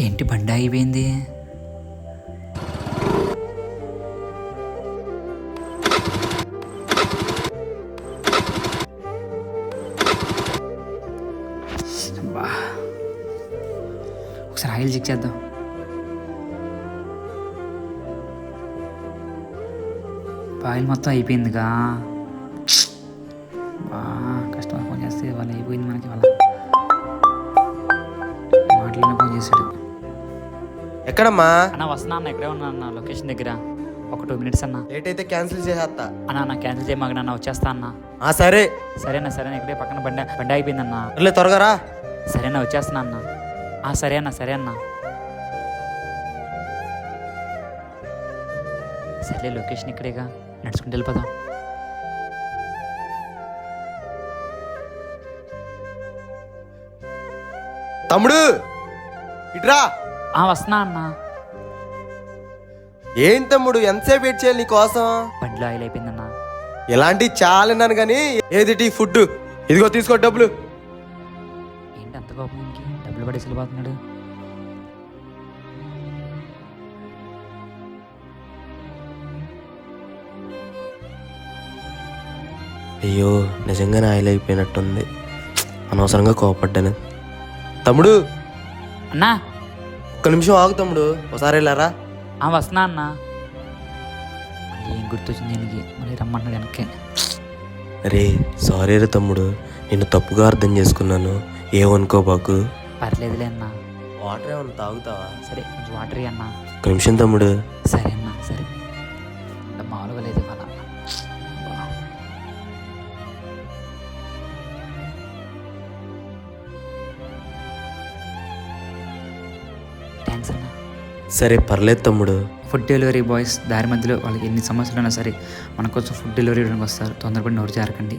ఏంటి బండి ఆగిపోయింది? అబ్బా, ఒకసారి ఆయిల్ చెక్ చేద్దాం. ఆయిల్ మొత్తం అయిపోయిందిగా. కస్టమర్ ఫోన్ చేస్తే వాళ్ళు అయిపోయింది మనకి. వాళ్ళ మాటలోనే ఫోన్ చేశాడు. ఎక్కడమ్మా? అన్న వస్తున్నా అన్న, ఇక్కడే ఉన్నా అన్న, లొకేషన్ దగ్గర. ఒక 2 minutes అన్న. లేట్ అయితే క్యాన్సిల్ చేసేస్తా. అన్న క్యాన్సిల్ చేయమాగన, వచ్చేస్తా అన్న. సరే సరేనా ఇక్కడే పక్కన బండి అయిపోయింది అన్న. త్వరగా రా. సరేనా, వచ్చేస్తున్నా అన్న. సరే అన్న. సరే లొకేషన్ ఇక్కడేగా, నడుచుకుంటూ వెళ్ళిపోదాం. తమ్ముడు ఇట్రా. వస్తున్నా అన్న. ఏం తమ్ముడు, ఎంతసేపు వెయిట్ చేయాలి నీకోసం? బండిలో ఆయిల్ అయిపోయిందన్న. ఇలాంటి చాలా విన్నాను కానీ ఏది ఫుడ్ ఇదిగో తీసుకో డబ్బులు. ఏంటి అంత కోపం? ఇంకి డబ్బులు పడేసి వెళ్ళిపోతున్నాడు. అయ్యో నిజంగానే ఆయిల్ అయిపోయినట్టుంది, అనవసరంగా కోపడ్డాను. తమ్ముడు అన్నా, ఒక్క నిమిషం ఆగు తమ్ముడు, ఒకసారి వెళ్ళారా? వస్తున్నా అన్న. ఏం గుర్తొచ్చింది దీనికి, మళ్ళీ రమ్మంటున్నాడు వెనక్కి. అరే సారీ రే తమ్ముడు, నిన్ను తప్పుగా అర్థం చేసుకున్నాను, ఏమనుకోబాకు. పర్లేదులే అన్న. వాటర్ ఏమన్నా తాగుతావా? సరే కొంచెం వాటర్ అన్న. ఒక్క నిమిషం తమ్ముడు. సరే అన్న, సరే. మామూలుగా లేదు ఇవాళ. థ్యాంక్స్ అన్న. సరే పర్లేదు తమ్ముడు. ఫుడ్ డెలివరీ బాయ్స్ దారి మధ్యలో వాళ్ళకి ఎన్ని సమస్యలు ఉన్నా సరే మన కోసం ఫుడ్ డెలివరీ ఇవ్వడానికి వస్తారు. తొందరపడి నోరు జారకండి.